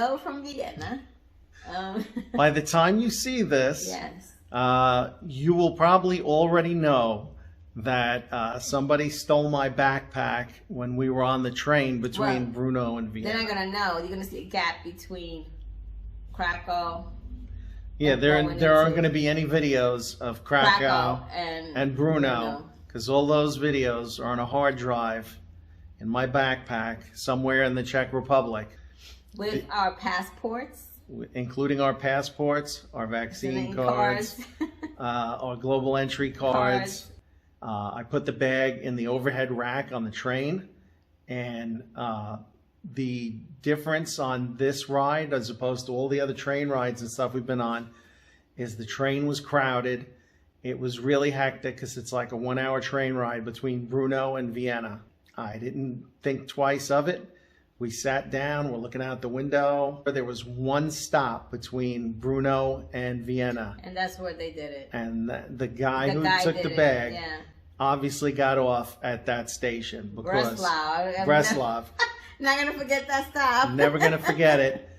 hello from Vienna. By the time you see this, yes. You will probably already know that somebody stole my backpack when we were on the train between Brno and Vienna. They're not going to know. You're going to see a gap between Krakow. Yeah, there aren't going to be any videos of Krakow and Brno, because all those videos are on a hard drive in my backpack somewhere in the Czech Republic. With our passports. Including our passports, our vaccine cards, our global entry cards. I put the bag in the overhead rack on the train, and the difference on this ride as opposed to all the other train rides and stuff we've been on is the train was crowded. It was really hectic because it's like a 1-hour train ride between Brno and Vienna. I didn't think twice of it. We sat down, we're looking out the window. There was one stop between Brno and Vienna. And that's where they did it. And the guy who took the bag obviously got off at that station. Because Breslau. Not going to forget that stop. Never going to forget it.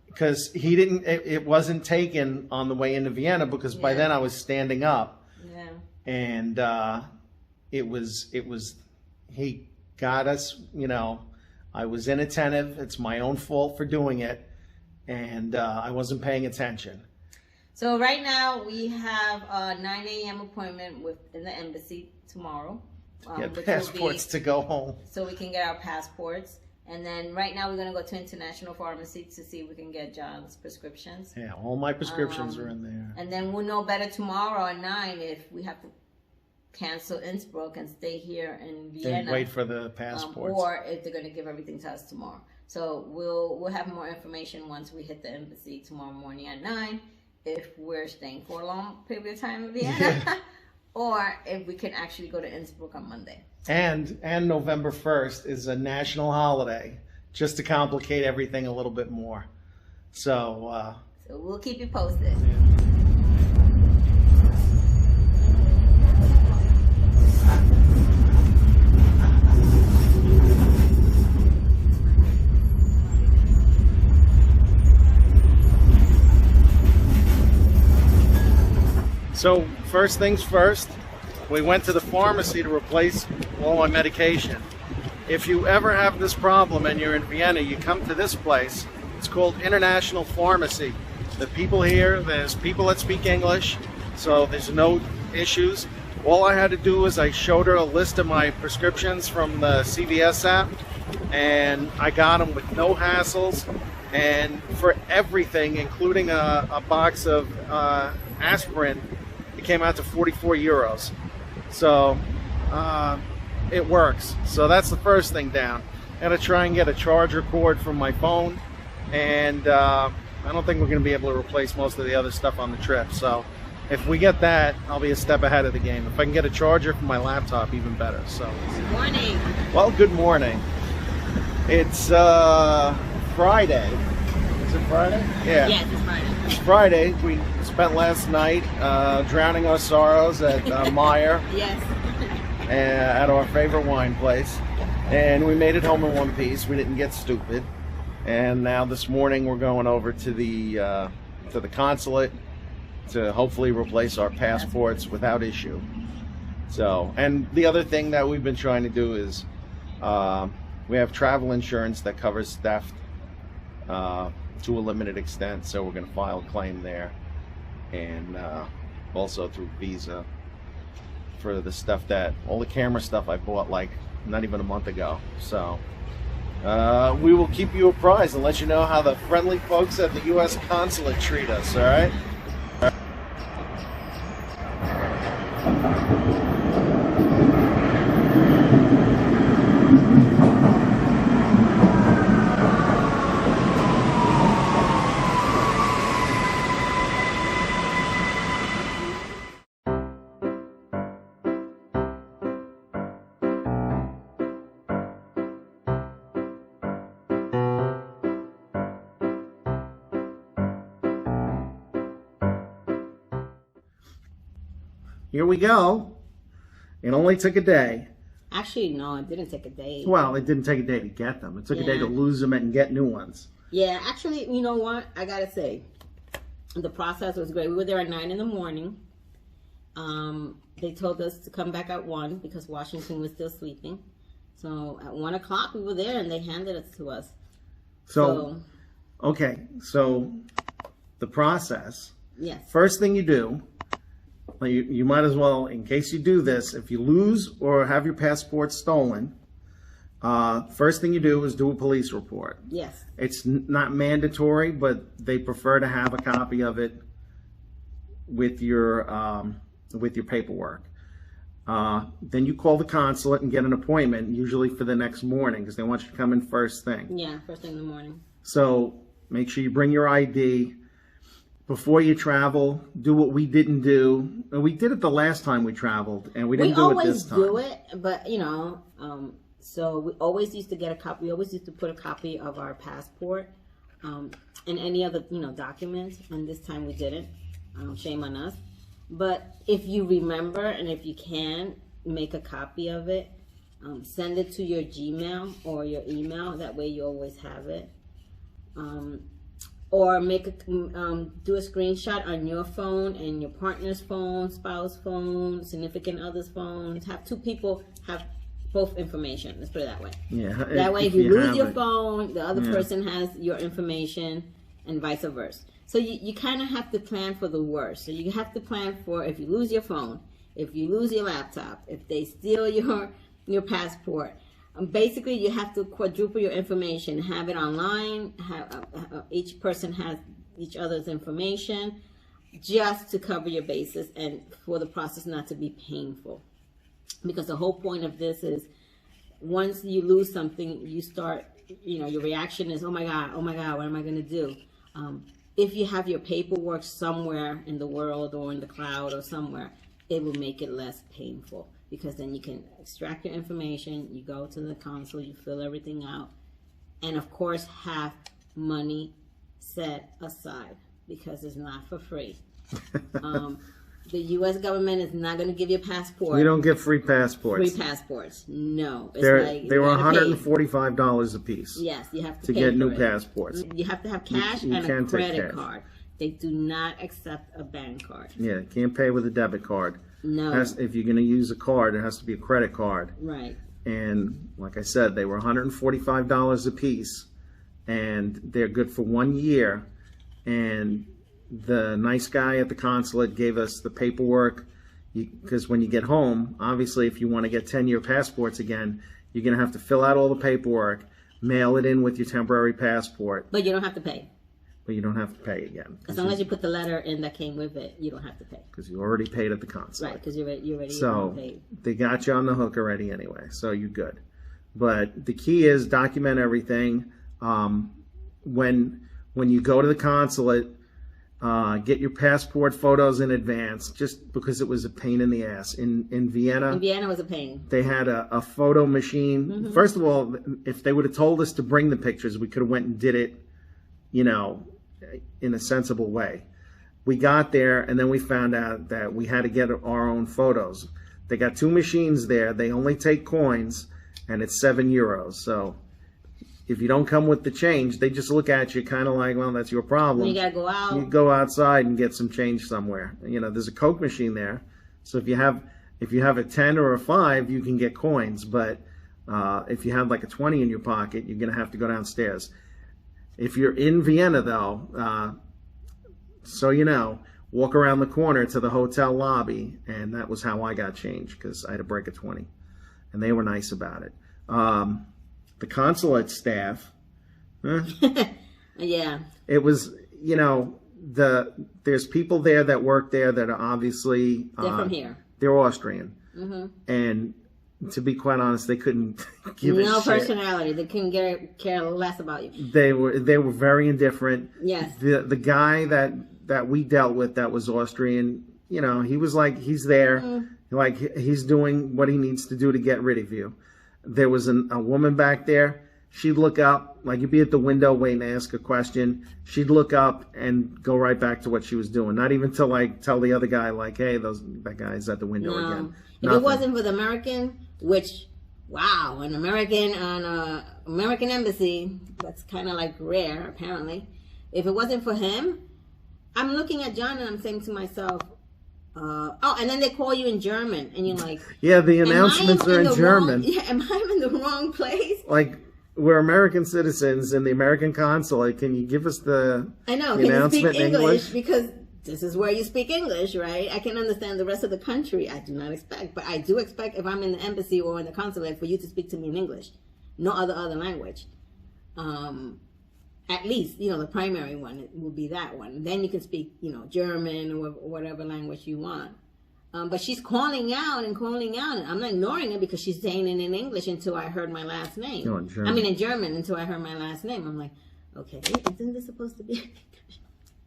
Because he didn't, it wasn't taken on the way into Vienna because by then I was standing up. Yeah. And he got us, you know, I was inattentive. It's my own fault for doing it. And I wasn't paying attention. So right now we have a 9 a.m. appointment in the embassy tomorrow. Get passports to go home. So we can get our passports. And then right now we're going to go to International Pharmacy to see if we can get John's prescriptions. Yeah, all my prescriptions are in there. And then we'll know better tomorrow at 9 if we have to cancel Innsbruck and stay here in Vienna. And wait for the passports. Or if they're going to give everything to us tomorrow. So we'll have more information once we hit the embassy tomorrow morning at 9 if we're staying for a long period of time in Vienna or if we can actually go to Innsbruck on Monday. And November 1st is a national holiday, just to complicate everything a little bit more. So we'll keep you posted. So first things first, we went to the pharmacy to replace all my medication. If you ever have this problem and you're in Vienna, you come to this place. It's called International Pharmacy. The people here, there's people that speak English, so there's no issues. All I had to do was I showed her a list of my prescriptions from the CVS app, and I got them with no hassles. And for everything, including a box of aspirin, it came out to 44 euros. So it works. So that's the first thing down. I gotta try and get a charger cord from my phone, and I don't think we're gonna be able to replace most of the other stuff on the trip. So if we get that, I'll be a step ahead of the game. If I can get a charger for my laptop, even better. So good morning. Well, good morning. It's Friday. Is it Friday? Yeah. Yes, it's Friday. It's Friday. We spent last night drowning our sorrows at Meyer. Yes. At our favorite wine place. And we made it home in one piece. We didn't get stupid. And now this morning we're going over to the consulate to hopefully replace our passports without issue. So, and the other thing that we've been trying to do is we have travel insurance that covers theft to a limited extent, so we're going to file a claim there, and also through Visa for the stuff all the camera stuff I bought like not even a month ago. So we will keep you apprised and let you know how the friendly folks at the U.S. Consulate treat us, all right? Here we go. It only took a day. Actually, no, it didn't take a day. Well, it didn't take a day to get them. It took a day to lose them and get new ones. Yeah, actually, you know what? I gotta say, the process was great. We were there at 9 in the morning. They told us to come back at 1 because Washington was still sleeping. So at 1 o'clock we were there and they handed it to us. So okay, so the process. Yes. First thing you do, you might as well, in case you do this, if you lose or have your passport stolen, first thing you do is do a police report. Yes. It's not mandatory, but they prefer to have a copy of it with your paperwork. Then you call the consulate and get an appointment, usually for the next morning, because they want you to come in first thing. Yeah, first thing in the morning. So make sure you bring your ID. Before you travel, do what we didn't do. We did it the last time we traveled, and we didn't do it this time. We always do it, but you know, so we always used to get a copy. We always used to put a copy of our passport and any other, you know, documents. And this time we didn't. Shame on us. But if you remember and if you can, make a copy of it. Send it to your Gmail or your email. That way you always have it. Or make do a screenshot on your phone and your partner's phone, spouse phone, significant other's phone. Have 2 people have both information. Let's put it that way. Yeah. That way, if you lose your phone, the other person has your information, and vice versa. So you kind of have to plan for the worst. So you have to plan for if you lose your phone, if you lose your laptop, if they steal your passport. Basically, you have to quadruple your information, have it online, each person has each other's information, just to cover your bases and for the process not to be painful. Because the whole point of this is once you lose something, you start, you know, your reaction is, oh my God, what am I going to do? If you have your paperwork somewhere in the world or in the cloud or somewhere, it will make it less painful. Because then you can extract your information, you go to the consulate, you fill everything out, and of course have money set aside because it's not for free. The U.S. government is not going to give you a passport. You don't get free passports. Free passports, no. They were $145 a piece. Yes, you have to get new passports. You have to have cash and a credit card. They do not accept a bank card. Yeah, can't pay with a debit card. No. If you're going to use a card, it has to be a credit card. Right. And like I said, they were $145 a piece, and they're good for 1 year. And the nice guy at the consulate gave us the paperwork, because when you get home, obviously, if you want to get 10-year passports again, you're going to have to fill out all the paperwork, mail it in with your temporary passport. But you don't have to pay. But you don't have to pay again. As long as you put the letter in that came with it, you don't have to pay. Because you already paid at the consulate. Right, because you're already so paid. They got you on the hook already anyway, so you're good. But the key is document everything. When you go to the consulate, get your passport photos in advance, just because it was a pain in the ass. In Vienna. In Vienna was a pain. They had a photo machine. Mm-hmm. First of all, if they would have told us to bring the pictures, we could have went and did it, you know, in a sensible way. We got there, and then we found out that we had to get our own photos. They got 2 machines there. They only take coins, and it's €7. So if you don't come with the change, they just look at you kind of like, well, that's your problem. You gotta go out. You go outside and get some change somewhere. You know, there's a Coke machine there, so if you have a 10 or a 5, you can get coins. But if you have like a 20 in your pocket, you're gonna have to go downstairs. If you're in Vienna, though, so you know, walk around the corner to the hotel lobby, and that was how I got changed, because I had to break a 20, and they were nice about it. The consulate staff, yeah, it was, you know, there's people there that work there that are obviously they're from here. They're Austrian, mm-hmm. and to be quite honest, they couldn't give a shit. No personality. They couldn't care less about you. They were very indifferent. Yes. The guy that we dealt with that was Austrian, you know, he was like, he's there, like he's doing what he needs to do to get rid of you. There was a woman back there. She'd look up, like you'd be at the window waiting to ask a question. She'd look up and go right back to what she was doing. Not even to like tell the other guy like, hey, that guy's at the window again. If it wasn't with American, which wow, an American on a American embassy, that's kind of like rare, apparently. If it wasn't for him, I'm looking at John and I'm saying to myself, oh, and then they call you in German, and you're like, yeah, the announcements are in German. Am I in the wrong place? Like, we're American citizens in the American consulate. Can you give us the announcement in English? Because this is where you speak English, right? I can understand the rest of the country. I do not expect, but I do expect if I'm in the embassy or in the consulate for you to speak to me in English, no other language. At least, the primary one will be that one. Then you can speak, German or whatever language you want. But she's calling out and calling out, and I'm not ignoring it because she's saying it in English until I heard my last name. No, in German until I heard my last name. I'm like, okay, isn't this supposed to be?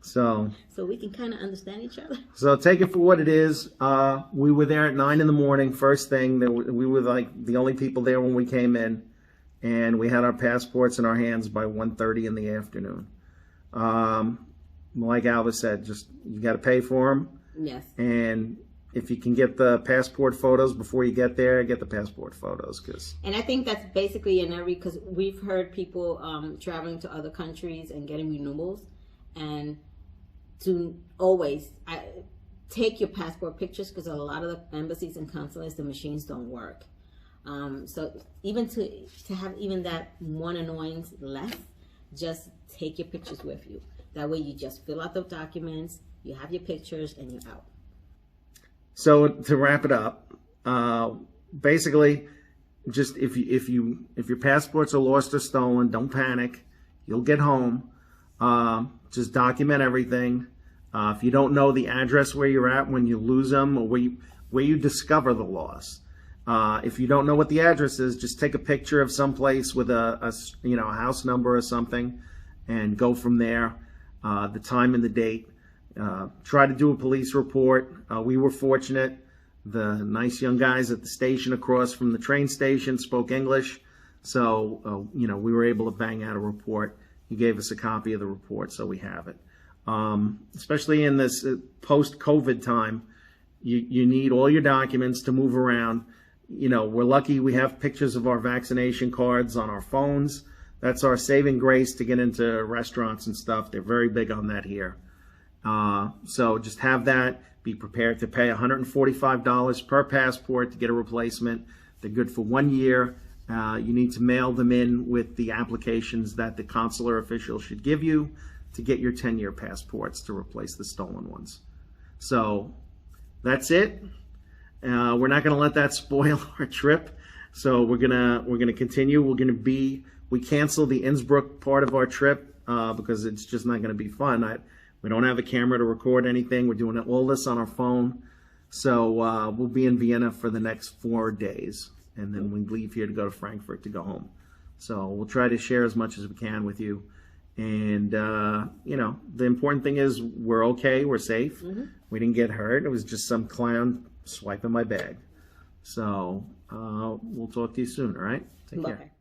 So we can kind of understand each other. So take it for what it is. We were there at 9 in the morning, first thing. We were like the only people there when we came in, and we had our passports in our hands by 1:30 in the afternoon. Like Alva said, just you got to pay for them. Yes. And if you can get the passport photos before you get there, get the passport photos. And I think that's basically because we've heard people traveling to other countries and getting renewals, and to always take your passport pictures, because a lot of the embassies and consulates, the machines don't work. So even to have even that one annoyance less, just take your pictures with you. That way you just fill out the documents, you have your pictures, and you're out. So to wrap it up, basically, just if your passports are lost or stolen, don't panic. You'll get home. Just document everything. If you don't know the address where you're at when you lose them, or where you discover the loss, if you don't know what the address is, just take a picture of some place with a house number or something, and go from there. The time and the date. Try to do a police report. We were fortunate. The nice young guys at the station across from the train station spoke English, so we were able to bang out a report. He gave us a copy of the report, so we have it. Especially in this post-COVID time, you need all your documents to move around. We're lucky we have pictures of our vaccination cards on our phones. That's our saving grace to get into restaurants and stuff. They're very big on that here. So just have that. Be prepared to pay $145 per passport to get a replacement. They're good for 1 year. You need to mail them in with the applications that the consular official should give you to get your 10-year passports to replace the stolen ones. So that's it. We're not going to let that spoil our trip. So we're gonna continue. We cancel the Innsbruck part of our trip because it's just not going to be fun. We don't have a camera to record anything. We're doing all this on our phone. So we'll be in Vienna for the next 4 days. And then we leave here to go to Frankfurt to go home. So we'll try to share as much as we can with you. And, the important thing is we're okay. We're safe. Mm-hmm. We didn't get hurt. It was just some clown swiping my bag. So we'll talk to you soon, all right? Take care.